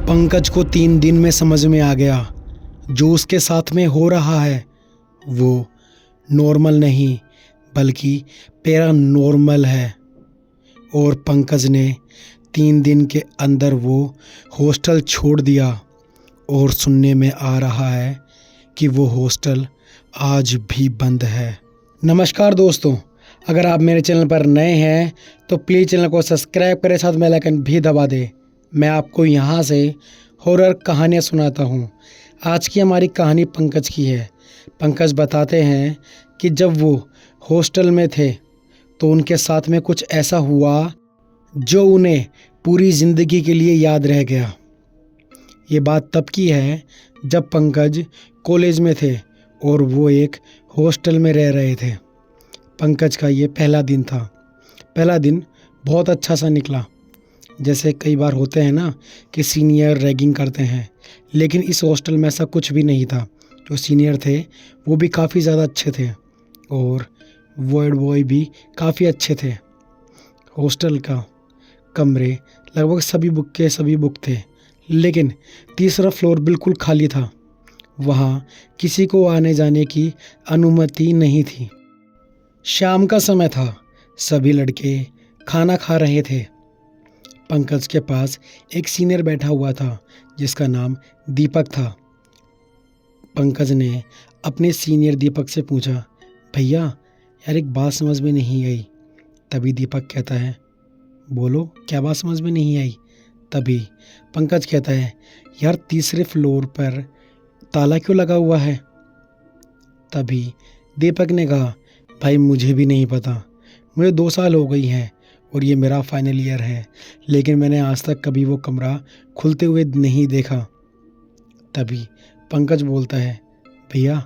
पंकज को 3 दिन में समझ में आ गया जो उसके साथ में हो रहा है वो नॉर्मल नहीं बल्कि पैरानॉर्मल है। और पंकज ने 3 दिन के अंदर वो हॉस्टल छोड़ दिया और सुनने में आ रहा है कि वो हॉस्टल आज भी बंद है। नमस्कार दोस्तों, अगर आप मेरे चैनल पर नए हैं तो प्लीज़ चैनल को सब्सक्राइब करें, साथ बेल आइकन भी दबा दें। मैं आपको यहाँ से हॉरर कहानियाँ सुनाता हूँ। आज की हमारी कहानी पंकज की है। पंकज बताते हैं कि जब वो हॉस्टल में थे तो उनके साथ में कुछ ऐसा हुआ जो उन्हें पूरी ज़िंदगी के लिए याद रह गया। ये बात तब की है जब पंकज कॉलेज में थे और वो एक हॉस्टल में रह रहे थे। पंकज का ये पहला दिन था। पहला दिन बहुत अच्छा सा निकला। जैसे कई बार होते हैं ना कि सीनियर रैगिंग करते हैं, लेकिन इस हॉस्टल में ऐसा कुछ भी नहीं था। जो सीनियर थे वो भी काफ़ी ज़्यादा अच्छे थे और वार्ड बॉय भी काफ़ी अच्छे थे। हॉस्टल का कमरे लगभग सभी बुक थे, लेकिन तीसरा फ्लोर बिल्कुल खाली था। वहाँ किसी को आने जाने की अनुमति नहीं थी। शाम का समय था, सभी लड़के खाना खा रहे थे। पंकज के पास एक सीनियर बैठा हुआ था जिसका नाम दीपक था। पंकज ने अपने सीनियर दीपक से पूछा, भैया यार एक बात समझ में नहीं आई। तभी दीपक कहता है, बोलो क्या बात समझ में नहीं आई। तभी पंकज कहता है, यार तीसरे फ्लोर पर ताला क्यों लगा हुआ है। तभी दीपक ने कहा, भाई मुझे भी नहीं पता, मुझे 2 साल हो गई हैं और ये मेरा फाइनल ईयर है, लेकिन मैंने आज तक कभी वो कमरा खुलते हुए नहीं देखा। तभी पंकज बोलता है, भैया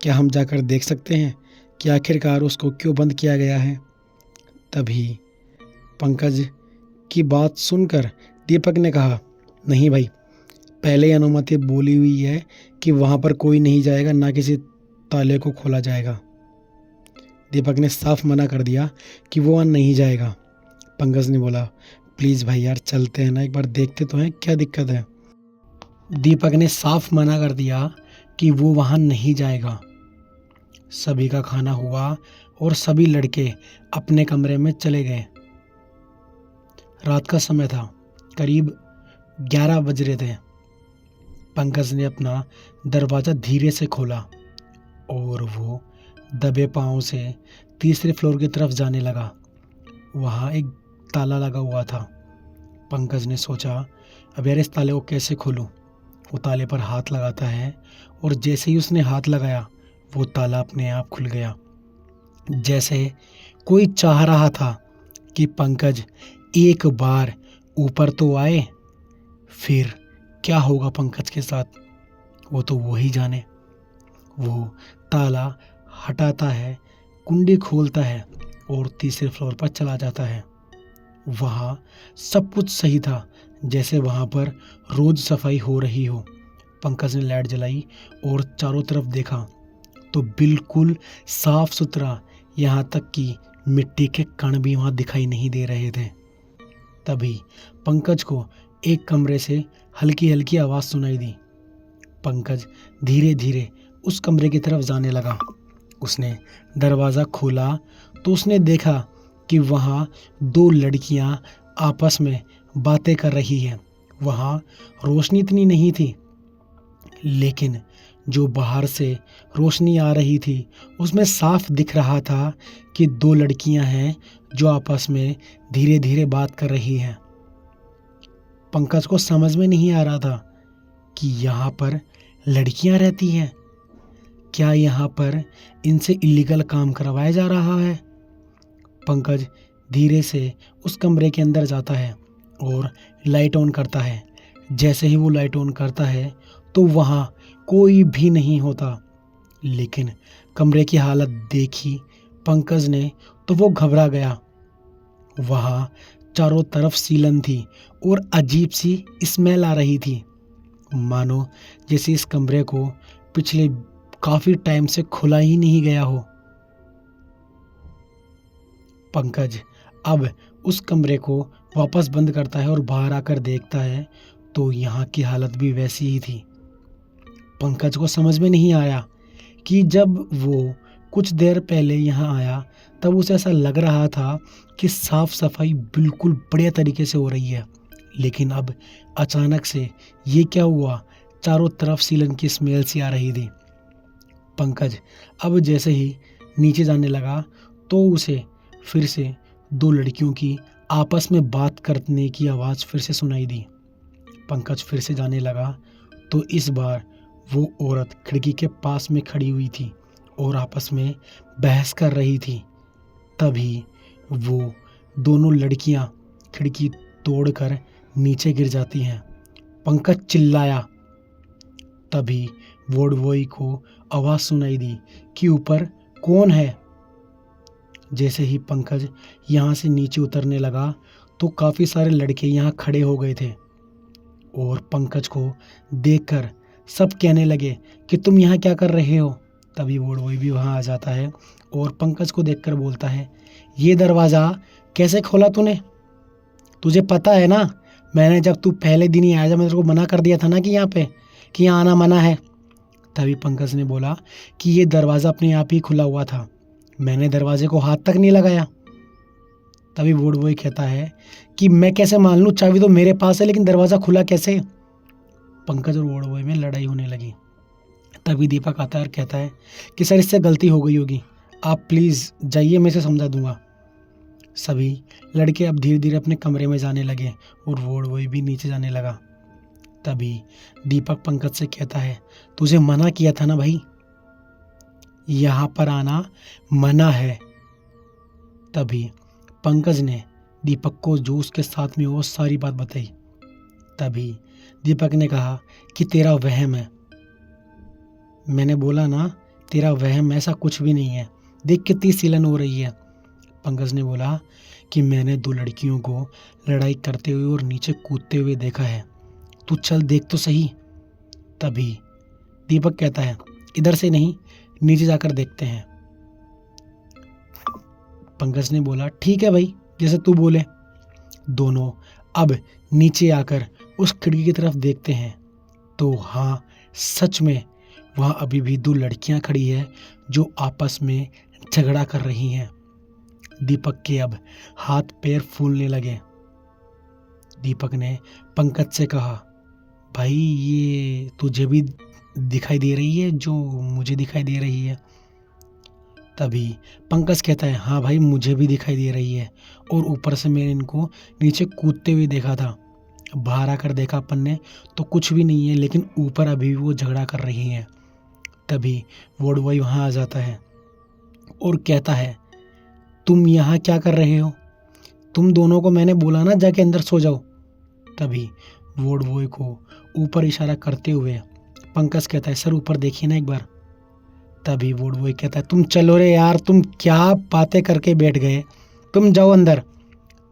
क्या हम जाकर देख सकते हैं कि आखिरकार उसको क्यों बंद किया गया है। तभी पंकज की बात सुनकर दीपक ने कहा, नहीं भाई, पहले ही अनुमति बोली हुई है कि वहाँ पर कोई नहीं जाएगा, ना किसी ताले को खोला जाएगा। दीपक ने साफ मना कर दिया कि वो वहाँ नहीं जाएगा। पंकज ने बोला, प्लीज़ भाई यार चलते हैं ना, एक बार देखते तो हैं क्या दिक्कत है। दीपक ने साफ मना कर दिया कि वो वहाँ नहीं जाएगा। सभी का खाना हुआ और सभी लड़के अपने कमरे में चले गए। रात का समय था, करीब 11 बज रहे थे। पंकज ने अपना दरवाज़ा धीरे से खोला और वो दबे पाँव से तीसरे फ्लोर की तरफ जाने लगा। वहाँ एक ताला लगा हुआ था। पंकज ने सोचा, अब यार इस ताले को कैसे खोलूं। वो ताले पर हाथ लगाता है और जैसे ही उसने हाथ लगाया वो ताला अपने आप खुल गया। जैसे कोई चाह रहा था कि पंकज एक बार ऊपर तो आए। फिर क्या होगा पंकज के साथ वो तो वो ही जाने। वो ताला हटाता है, कुंडी खोलता है और तीसरे फ्लोर पर चला जाता है। वहाँ सब कुछ सही था, जैसे वहाँ पर रोज सफाई हो रही हो। पंकज ने लाइट जलाई और चारों तरफ देखा तो बिल्कुल साफ सुथरा, यहाँ तक कि मिट्टी के कण भी वहाँ दिखाई नहीं दे रहे थे। तभी पंकज को एक कमरे से हल्की हल्की आवाज़ सुनाई दी। पंकज धीरे धीरे उस कमरे की तरफ जाने लगा। उसने दरवाज़ा खोला तो उसने देखा कि वहाँ 2 लड़कियाँ आपस में बातें कर रही हैं। वहाँ रोशनी इतनी नहीं थी, लेकिन जो बाहर से रोशनी आ रही थी उसमें साफ दिख रहा था कि 2 लड़कियाँ हैं जो आपस में धीरे धीरे बात कर रही हैं। पंकज को समझ में नहीं आ रहा था कि यहाँ पर लड़कियाँ रहती हैं। क्या यहाँ पर इनसे इलीगल काम करवाया जा रहा है। पंकज धीरे से उस कमरे के अंदर जाता है और लाइट ऑन करता है। जैसे ही वो लाइट ऑन करता है तो वहाँ कोई भी नहीं होता, लेकिन कमरे की हालत देखी पंकज ने तो वो घबरा गया। वहाँ चारों तरफ सीलन थी और अजीब सी स्मेल आ रही थी, मानो जैसे इस कमरे को पिछले काफ़ी टाइम से खुला ही नहीं गया हो। पंकज अब उस कमरे को वापस बंद करता है और बाहर आकर देखता है तो यहाँ की हालत भी वैसी ही थी। पंकज को समझ में नहीं आया कि जब वो कुछ देर पहले यहाँ आया तब उसे ऐसा लग रहा था कि साफ सफाई बिल्कुल बढ़िया तरीके से हो रही है, लेकिन अब अचानक से ये क्या हुआ, चारों तरफ सीलन की स्मेल सी आ रही थी। पंकज अब जैसे ही नीचे जाने लगा तो उसे फिर से दो लड़कियों की आपस में बात करने की आवाज़ फिर से सुनाई दी। पंकज फिर से जाने लगा तो इस बार वो औरत खिड़की के पास में खड़ी हुई थी और आपस में बहस कर रही थी। तभी वो दोनों लड़कियां खिड़की तोड़कर नीचे गिर जाती हैं। पंकज चिल्लाया। तभी वार्ड बॉय को आवाज़ सुनाई दी कि ऊपर कौन है। जैसे ही पंकज यहाँ से नीचे उतरने लगा तो काफ़ी सारे लड़के यहाँ खड़े हो गए थे और पंकज को देखकर सब कहने लगे कि तुम यहाँ क्या कर रहे हो। तभी वार्ड बॉय भी वहाँ आ जाता है और पंकज को देखकर बोलता है, ये दरवाज़ा कैसे खोला तूने? तुझे पता है ना, मैंने जब तू पहले दिन ही आया जब मैंने तेरे को मना कर दिया था ना कि यहाँ पे कि यहाँ आना मना है। तभी पंकज ने बोला कि ये दरवाज़ा अपने आप ही खुला हुआ था, मैंने दरवाजे को हाथ तक नहीं लगाया। तभी वार्ड बॉय कहता है कि मैं कैसे मान लूँ, चाबी तो मेरे पास है लेकिन दरवाज़ा खुला कैसे? पंकज और वार्ड बॉय में लड़ाई होने लगी। तभी दीपक आता है और कहता है कि सर इससे गलती हो गई होगी, आप प्लीज़ जाइए, मैं इसे समझा दूंगा। सभी लड़के अब धीरे धीरे अपने कमरे में जाने लगे और वार्ड बॉय भी नीचे जाने लगा। तभी दीपक पंकज से कहता है, तुझे मना किया था ना भाई, यहाँ पर आना मना है। तभी पंकज ने दीपक को जो उसके साथ में वो सारी बात बताई। तभी दीपक ने कहा कि तेरा वहम है। मैंने बोला ना तेरा वहम, ऐसा कुछ भी नहीं है, देख कितनी सीलन हो रही है। पंकज ने बोला कि मैंने दो लड़कियों को लड़ाई करते हुए और नीचे कूदते हुए देखा है, तू चल देख तो सही। तभी दीपक कहता है, इधर से नहीं, नीचे जाकर देखते हैं। पंकज ने बोला ठीक है भाई, जैसे तू बोले। दोनों अब नीचे आकर उस खिड़की की तरफ देखते हैं तो हाँ, सच में वहाँ अभी भी दो लड़कियां खड़ी है जो आपस में झगड़ा कर रही हैं। दीपक के अब हाथ पैर फूलने लगे। दीपक ने पंकज से कहा, भाई ये तुझे भी दिखाई दे रही है जो मुझे दिखाई दे रही है? तभी पंकज कहता है, हाँ भाई मुझे भी दिखाई दे रही है और ऊपर से मैंने इनको नीचे कूदते हुए देखा था, बाहर आकर देखा अपन ने तो कुछ भी नहीं है, लेकिन ऊपर अभी भी वो झगड़ा कर रही हैं। तभी वार्ड बॉय वहाँ आ जाता है और कहता है, तुम यहाँ क्या कर रहे हो? तुम दोनों को मैंने बोला ना जाके अंदर सो जाओ। तभी वार्ड बॉय को ऊपर इशारा करते हुए पंकज कहता है, सर ऊपर देखिए ना एक बार। तभी वार्ड बॉय कहता है, तुम चलो रे यार, तुम क्या बातें करके बैठ गए, तुम जाओ अंदर।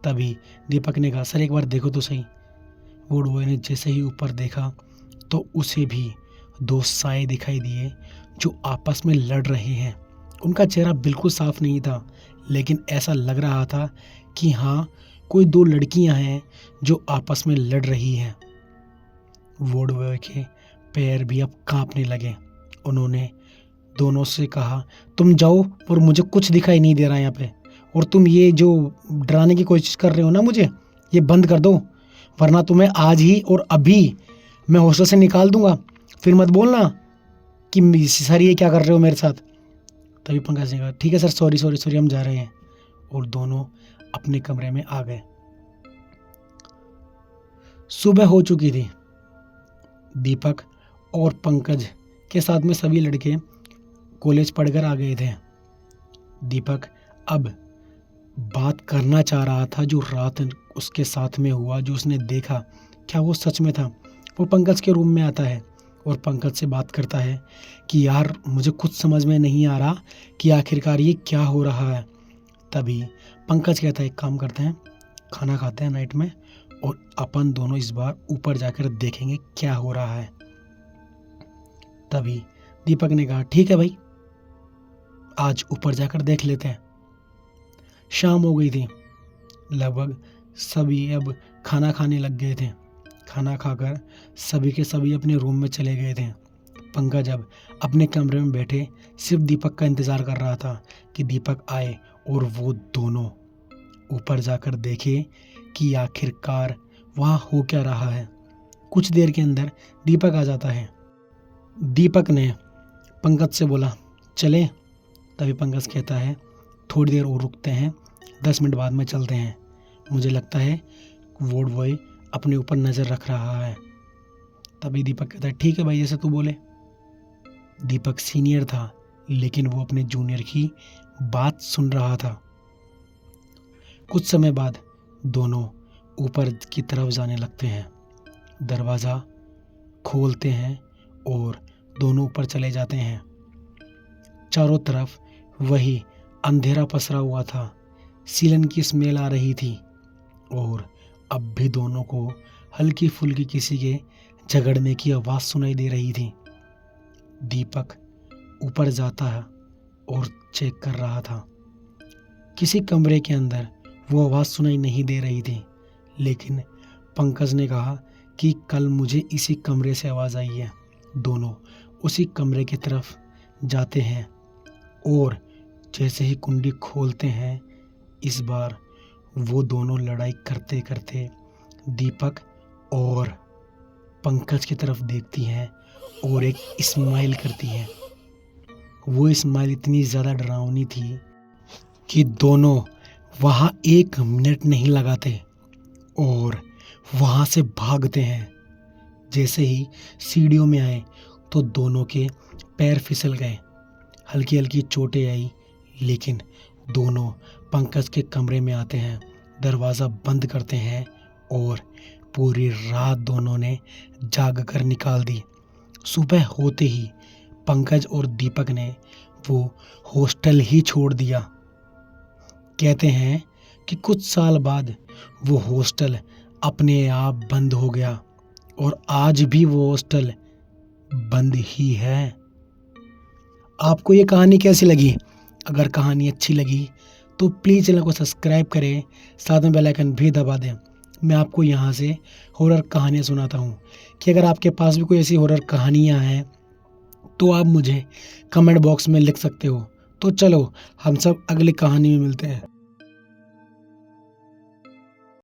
तभी दीपक ने कहा, सर एक बार देखो तो सही। वार्ड बॉय ने जैसे ही ऊपर देखा तो उसे भी दो साए दिखाई दिए जो आपस में लड़ रहे हैं। उनका चेहरा बिल्कुल साफ नहीं था, लेकिन ऐसा लग रहा था कि हाँ, कोई दो लड़कियां हैं जो आपस में लड़ रही हैं। वार्ड बॉय के पैर भी अब कांपने लगे। उन्होंने दोनों से कहा, तुम जाओ और मुझे कुछ दिखाई नहीं दे रहा यहाँ पे, और तुम ये जो डराने की कोशिश कर रहे हो ना मुझे, ये बंद कर दो, वरना तुम्हें आज ही और अभी मैं हॉस्टल से निकाल दूंगा। फिर मत बोलना कि सर ये क्या कर रहे हो मेरे साथ। तभी पंकज ने कहा, ठीक है सर, सॉरी सॉरी सॉरी, हम जा रहे हैं। और दोनों अपने कमरे में आ गए। सुबह हो चुकी थी। दीपक और पंकज के साथ में सभी लड़के कॉलेज पढ़कर आ गए थे। दीपक अब बात करना चाह रहा था जो रात उसके साथ में हुआ, जो उसने देखा, क्या वो सच में था। वो पंकज के रूम में आता है और पंकज से बात करता है कि यार मुझे कुछ समझ में नहीं आ रहा कि आखिरकार ये क्या हो रहा है। तभी पंकज कहता है, एक काम करते हैं, खाना खाते हैं नाइट में और अपन दोनों इस बार ऊपर जाकर देखेंगे क्या हो रहा है। तभी दीपक ने कहा, ठीक है भाई, आज ऊपर जाकर देख लेते हैं। शाम हो गई थी। लगभग सभी अब खाना खाने लग गए थे। खाना खाकर सभी के सभी अपने रूम में चले गए थे। पंकज अब अपने कमरे में बैठे सिर्फ दीपक का इंतज़ार कर रहा था कि दीपक आए और वो दोनों ऊपर जाकर देखे कि आखिरकार वहाँ हो क्या रहा है। कुछ देर के अंदर दीपक आ जाता है। दीपक ने पंकज से बोला, चलें? तभी पंकज कहता है, थोड़ी देर और रुकते हैं, 10 मिनट बाद में चलते हैं। मुझे लगता है वार्ड बॉय अपने ऊपर नज़र रख रहा है। तभी दीपक कहता है, ठीक है भाई, जैसे तू बोले। दीपक सीनियर था, लेकिन वो अपने जूनियर की बात सुन रहा था। कुछ समय बाद दोनों ऊपर की तरफ जाने लगते हैं। दरवाज़ा खोलते हैं और दोनों ऊपर चले जाते हैं। चारों तरफ वही अंधेरा पसरा हुआ था। सीलन की स्मेल आ रही थी और अब भी दोनों को हल्की फुल्की किसी के झगड़ने की आवाज़ सुनाई दे रही थी। दीपक ऊपर जाता है और चेक कर रहा था। किसी कमरे के अंदर वो आवाज़ सुनाई नहीं दे रही थी, लेकिन पंकज ने कहा कि कल मुझे इसी कमरे से आवाज़ आई है। दोनों उसी कमरे की तरफ जाते हैं और जैसे ही कुंडी खोलते हैं, इस बार वो दोनों लड़ाई करते करते दीपक और पंकज की तरफ देखती हैं और एक स्माइल करती हैं। वो स्माइल इतनी ज़्यादा डरावनी थी कि दोनों वहाँ 1 मिनट नहीं लगाते और वहाँ से भागते हैं। जैसे ही सीढ़ियों में आए तो दोनों के पैर फिसल गए, हल्की हल्की चोटें आई, लेकिन दोनों पंकज के कमरे में आते हैं, दरवाज़ा बंद करते हैं और पूरी रात दोनों ने जाग कर निकाल दी। सुबह होते ही पंकज और दीपक ने वो हॉस्टल ही छोड़ दिया। कहते हैं कि कुछ साल बाद वो हॉस्टल अपने आप बंद हो गया और आज भी वो हॉस्टल बंद ही है। आपको ये कहानी कैसी लगी? अगर कहानी अच्छी लगी तो प्लीज़ चैनल को सब्सक्राइब करें, साथ में बेल आइकन भी दबा दें। मैं आपको यहाँ से हॉरर कहानियाँ सुनाता हूँ कि अगर आपके पास भी कोई ऐसी हॉरर कहानियाँ हैं तो आप मुझे कमेंट बॉक्स में लिख सकते हो। तो चलो हम सब अगली कहानी में मिलते हैं।